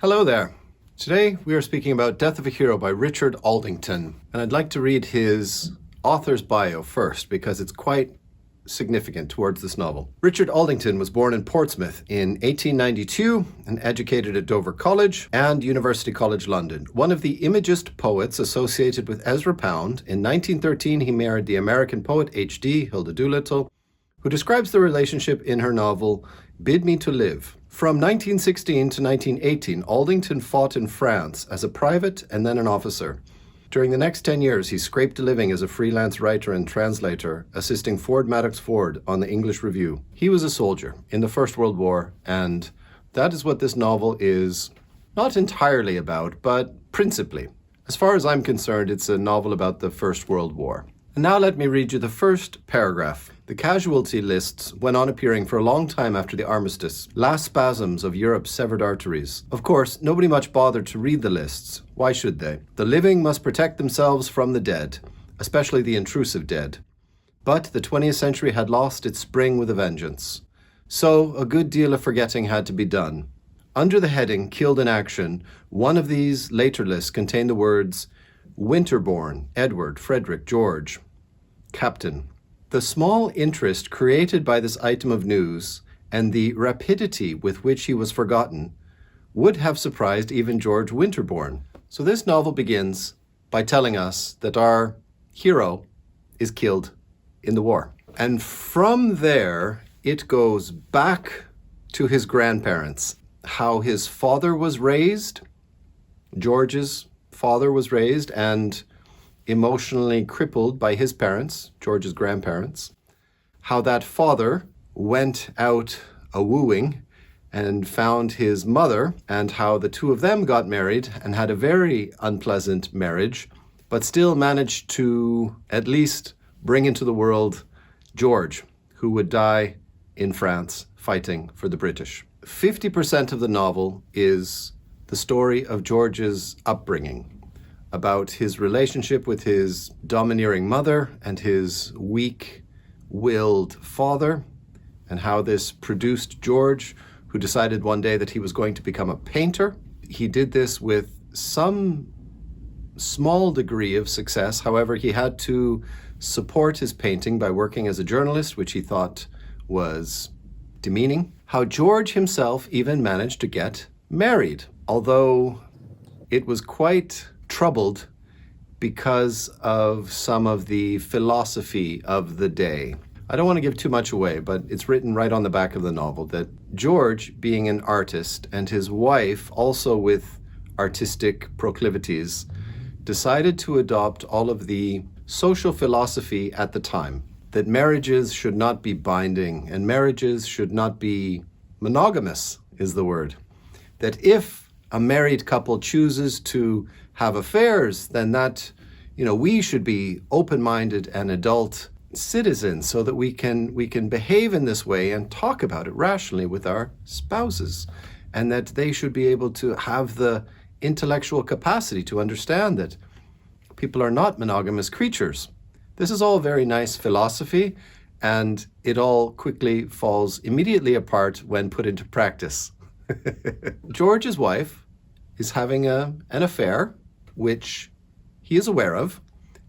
Hello there. Today we are speaking about Death of a Hero by Richard Aldington, and I'd like to read his author's bio first because it's quite significant towards this novel. Richard Aldington was born in Portsmouth in 1892 and educated at Dover College and University College London. One of the Imagist poets associated with Ezra Pound, in 1913 he married the American poet H.D. Hilda Doolittle, who describes the relationship in her novel Bid Me to Live. From 1916 to 1918, Aldington fought in France as a private and then an officer. During the next 10 years, he scraped a living as a freelance writer and translator, assisting Ford Madox Ford on the English Review. He was a soldier in the First World War, and that is what this novel is not entirely about, but principally. As far as I'm concerned, it's a novel about the First World War. And now let me read you the first paragraph. The casualty lists went on appearing for a long time after the armistice, last spasms of Europe's severed arteries. Of course, nobody much bothered to read the lists. Why should they? The living must protect themselves from the dead, especially the intrusive dead. But the 20th century had lost its spring with a vengeance. So a good deal of forgetting had to be done. Under the heading, Killed in Action, one of these later lists contained the words, Winterbourne, Edward, Frederick, George, Captain. The small interest created by this item of news and the rapidity with which he was forgotten would have surprised even George Winterbourne. So this novel begins by telling us that our hero is killed in the war. And from there, it goes back to his grandparents, how his father was raised, George's father was raised, and emotionally crippled by his parents, George's grandparents, how that father went out a-wooing and found his mother, and how the two of them got married and had a very unpleasant marriage, but still managed to at least bring into the world George, who would die in France fighting for the British. 50% of the novel is the story of George's upbringing, about his relationship with his domineering mother and his weak-willed father, and how this produced George, who decided one day that he was going to become a painter. He did this with some small degree of success. However, he had to support his painting by working as a journalist, which he thought was demeaning. How George himself even managed to get married, although it was quite troubled because of some of the philosophy of the day. I don't want to give too much away, but it's written right on the back of the novel that George, being an artist, and his wife, also with artistic proclivities, decided to adopt all of the social philosophy at the time, that marriages should not be binding and marriages should not be monogamous, is the word. That if a married couple chooses to have affairs, then that, we should be open-minded and adult citizens so that we can behave in this way and talk about it rationally with our spouses, and that they should be able to have the intellectual capacity to understand that people are not monogamous creatures. This is all very nice philosophy, and it all quickly falls immediately apart when put into practice. George's wife is having an affair, which he is aware of,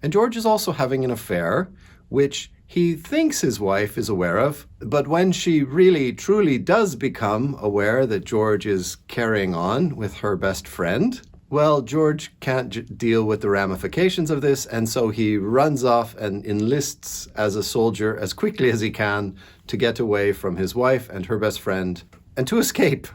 and George is also having an affair, which he thinks his wife is aware of, but when she really, truly does become aware that George is carrying on with her best friend, well, George can't deal with the ramifications of this, and so he runs off and enlists as a soldier as quickly as he can to get away from his wife and her best friend, and to escape.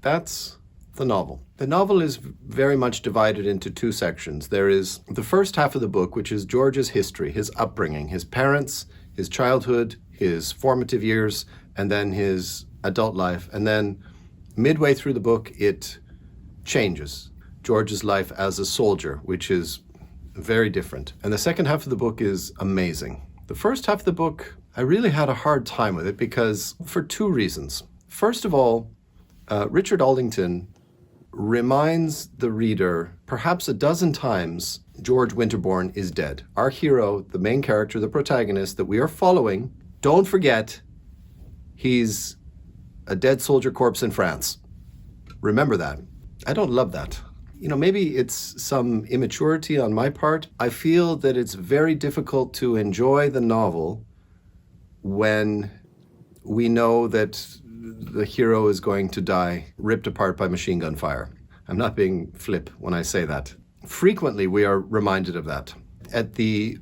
That's the novel. The novel is very much divided into two sections. There is the first half of the book, which is George's history, his upbringing, his parents, his childhood, his formative years, and then his adult life. And then midway through the book, it changes. George's life as a soldier, which is very different. And the second half of the book is amazing. The first half of the book, I really had a hard time with it because for two reasons. First of all, Richard Aldington reminds the reader perhaps a dozen times George Winterbourne is dead. Our hero, the main character, the protagonist that we are following, don't forget, he's a dead soldier corpse in France. Remember that. I don't love that. Maybe it's some immaturity on my part. I feel that it's very difficult to enjoy the novel when we know that the hero is going to die ripped apart by machine gun fire. I'm not being flip when I say that. Frequently, we are reminded of that. At the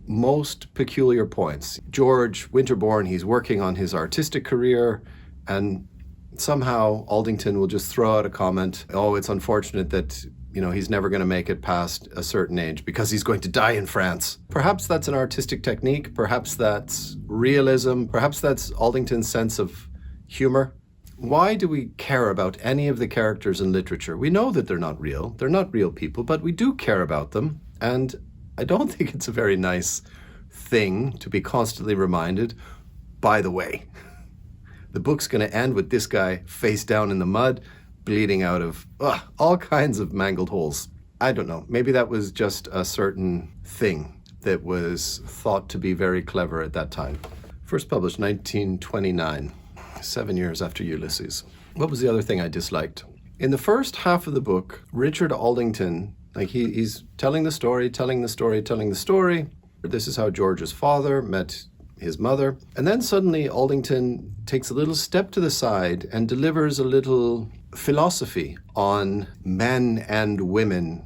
most peculiar points, George Winterbourne, he's working on his artistic career, and somehow Aldington will just throw out a comment, oh, it's unfortunate that he's never going to make it past a certain age because he's going to die in France. Perhaps that's an artistic technique, perhaps that's realism, perhaps that's Aldington's sense of humor. Why do we care about any of the characters in literature? We know that they're not real people, but we do care about them, and I don't think it's a very nice thing to be constantly reminded, by the way, the book's going to end with this guy face down in the mud, bleeding out of all kinds of mangled holes. I don't know. Maybe that was just a certain thing that was thought to be very clever at that time. First published 1929, 7 years after Ulysses. What was the other thing I disliked? In the first half of the book, Richard Aldington, he's telling the story. This is how George's father met his mother. And then suddenly Aldington takes a little step to the side and delivers a little philosophy on men and women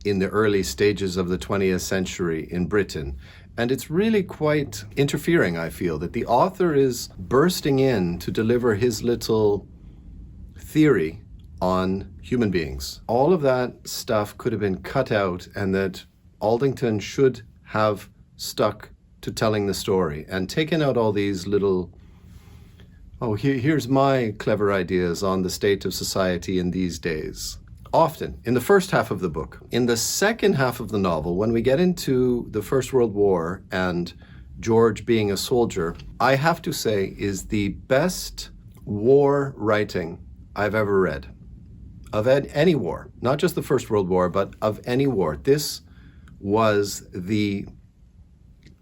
in the early stages of the 20th century in Britain. And it's really quite interfering, I feel, that the author is bursting in to deliver his little theory on human beings. All of that stuff could have been cut out, and that Aldington should have stuck to telling the story and taken out all these little, here's my clever ideas on the state of society in these days. Often, in the first half of the book. In the second half of the novel, when we get into the First World War and George being a soldier, I have to say is the best war writing I've ever read. Of any war, not just the First World War, but of any war. This was the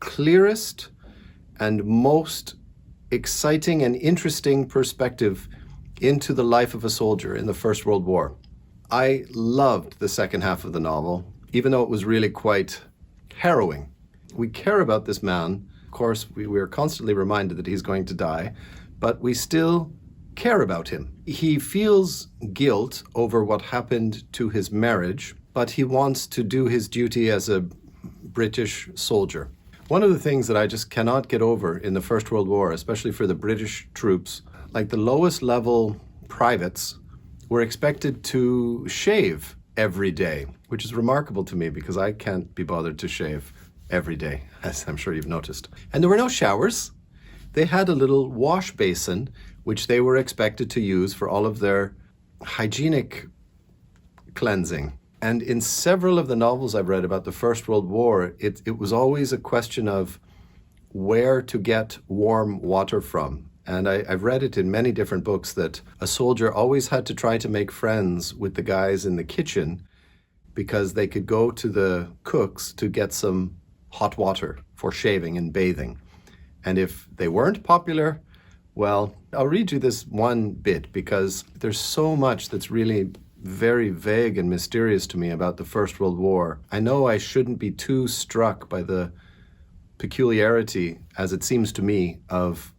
clearest and most exciting and interesting perspective into the life of a soldier in the First World War. I loved the second half of the novel, even though it was really quite harrowing. We care about this man. Of course, we are constantly reminded that he's going to die, but we still care about him. He feels guilt over what happened to his marriage, but he wants to do his duty as a British soldier. One of the things that I just cannot get over in the First World War, especially for the British troops, like the lowest level privates were expected to shave every day, which is remarkable to me because I can't be bothered to shave every day, as I'm sure you've noticed. And there were no showers. They had a little wash basin, which they were expected to use for all of their hygienic cleansing. And in several of the novels I've read about the First World War, it was always a question of where to get warm water from. And I've read it in many different books that a soldier always had to try to make friends with the guys in the kitchen because they could go to the cooks to get some hot water for shaving and bathing. And if they weren't popular, well, I'll read you this one bit because there's so much that's really very vague and mysterious to me about the First World War. I know I shouldn't be too struck by the peculiarity, as it seems to me, of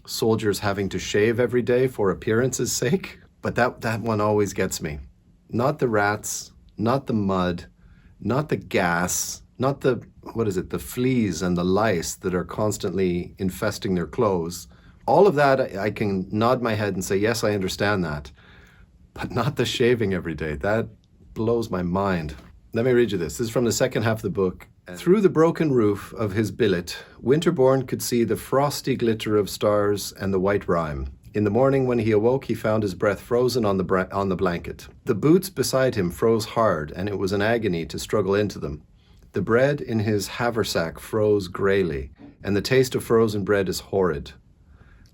soldiers having to shave every day for appearance's sake, but that one always gets me. Not the rats, not the mud, not the gas, not the fleas and the lice that are constantly infesting their clothes. All of that, I can nod my head and say, yes, I understand that. But not the shaving every day. That blows my mind. Let me read you this. This is from the second half of the book. Through the broken roof of his billet, Winterbourne could see the frosty glitter of stars and the white rime. In the morning when he awoke, he found his breath frozen on the blanket. The boots beside him froze hard, and it was an agony to struggle into them. The bread in his haversack froze greyly, and the taste of frozen bread is horrid.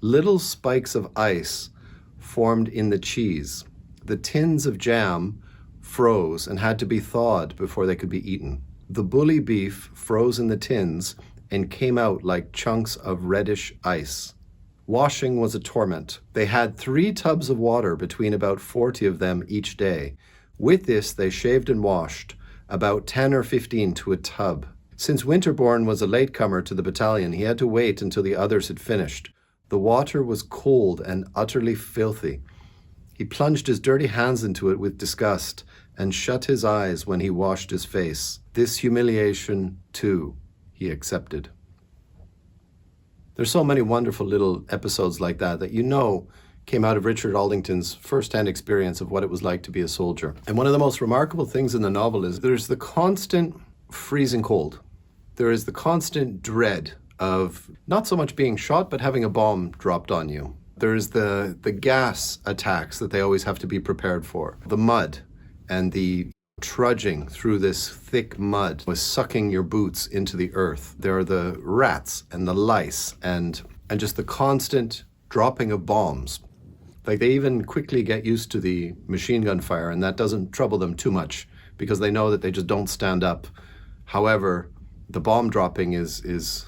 Little spikes of ice formed in the cheese. The tins of jam froze and had to be thawed before they could be eaten. The bully beef froze in the tins and came out like chunks of reddish ice. Washing was a torment. They had 3 tubs of water between about 40 of them each day. With this, they shaved and washed, about 10 or 15 to a tub. Since Winterbourne was a latecomer to the battalion, he had to wait until the others had finished. The water was cold and utterly filthy. He plunged his dirty hands into it with disgust and shut his eyes when he washed his face. This humiliation, too, he accepted. There's so many wonderful little episodes like that you know came out of Richard Aldington's first-hand experience of what it was like to be a soldier. And one of the most remarkable things in the novel is there's the constant freezing cold. There is the constant dread of not so much being shot, but having a bomb dropped on you. There's the gas attacks that they always have to be prepared for. The mud and the trudging through this thick mud was sucking your boots into the earth. There are the rats and the lice and just the constant dropping of bombs. Like, they even quickly get used to the machine gun fire, and that doesn't trouble them too much because they know that they just don't stand up. However, the bomb dropping is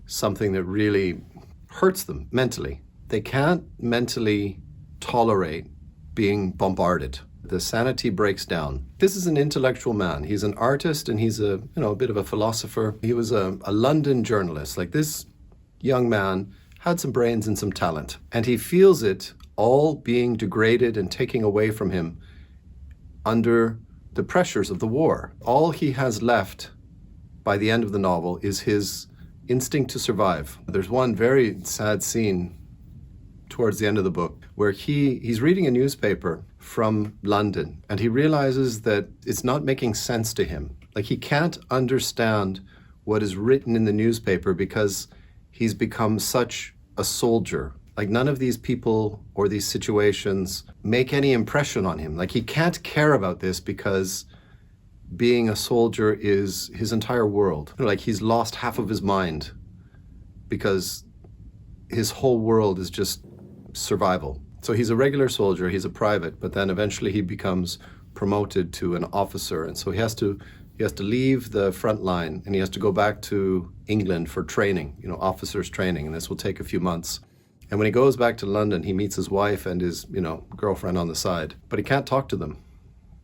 something that really hurts them mentally. They can't mentally tolerate being bombarded. The sanity breaks down. This is an intellectual man. He's an artist and he's a bit of a philosopher. He was a London journalist. Like, this young man had some brains and some talent, and he feels it all being degraded and taken away from him under the pressures of the war. All he has left by the end of the novel is his instinct to survive. There's one very sad scene towards the end of the book where he's reading a newspaper from London and he realizes that it's not making sense to him. Like, he can't understand what is written in the newspaper because he's become such a soldier. Like, none of these people or these situations make any impression on him. Like, he can't care about this because being a soldier is his entire world. Like, he's lost half of his mind because his whole world is just survival. So he's a regular soldier, he's a private, but then eventually he becomes promoted to an officer, and so he has to leave the front line and he has to go back to England for training, officers training, and this will take a few months. And when he goes back to London, he meets his wife and his, girlfriend on the side, but he can't talk to them.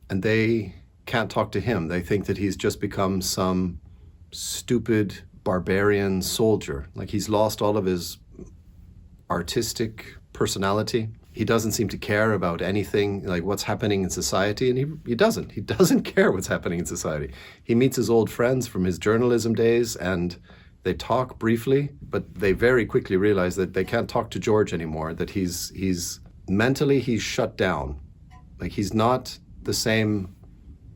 And they can't talk to him. They think that he's just become some stupid barbarian soldier. Like, he's lost all of his artistic personality. He doesn't seem to care about anything, like what's happening in society, and he doesn't care what's happening in society. He meets his old friends from his journalism days and they talk briefly, but they very quickly realize that they can't talk to George anymore, that he's mentally shut down. Like, he's not the same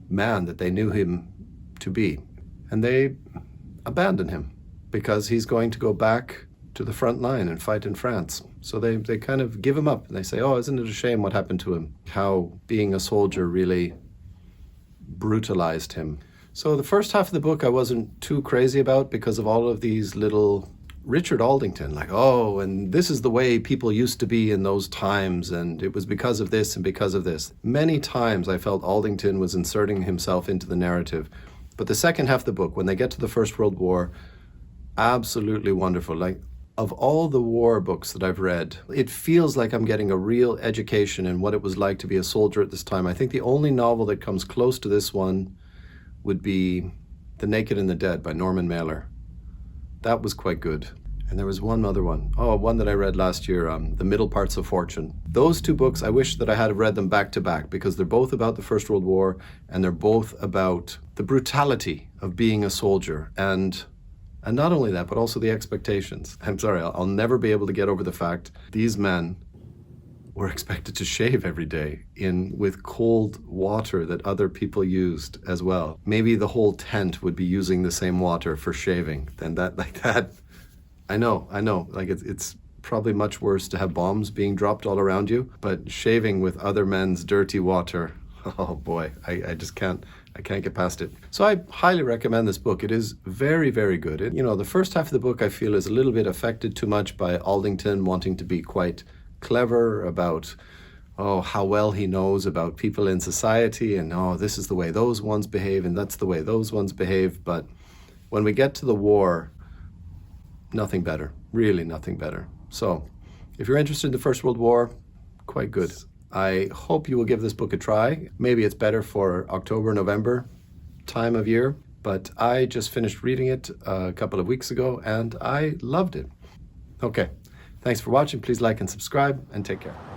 man that they knew him to be. And they abandon him because he's going to go back to the front line and fight in France. So they kind of give him up and they say, oh, isn't it a shame what happened to him? How being a soldier really brutalized him. So the first half of the book I wasn't too crazy about because of all of these little Richard Aldington, like, oh, and this is the way people used to be in those times, and it was because of this and because of this. Many times I felt Aldington was inserting himself into the narrative. But the second half of the book, when they get to the First World War, absolutely wonderful. Like, of all the war books that I've read, it feels like I'm getting a real education in what it was like to be a soldier at this time. I think the only novel that comes close to this one would be The Naked and the Dead by Norman Mailer. That was quite good. And there was one other one. One that I read last year, The Middle Parts of Fortune. Those two books, I wish that I had read them back to back because they're both about the First World War and they're both about the brutality of being a soldier. And not only that, but also the expectations. I'm sorry, I'll never be able to get over the fact these men were expected to shave every day with cold water that other people used as well. Maybe the whole tent would be using the same water for shaving. Then that. I know. Like, it's probably much worse to have bombs being dropped all around you, but shaving with other men's dirty water, oh boy, I just can't get past it. So I highly recommend this book. It is very, very good. The first half of the book I feel is a little bit affected too much by Aldington wanting to be quite clever about, how well he knows about people in society and, this is the way those ones behave and that's the way those ones behave. But when we get to the war, nothing better, really nothing better. So If you're interested in the First World War, quite good. I hope you will give this book a try. Maybe it's better for October, November time of year, but I just finished reading it a couple of weeks ago and I loved it. Okay, thanks for watching. Please like and subscribe and take care.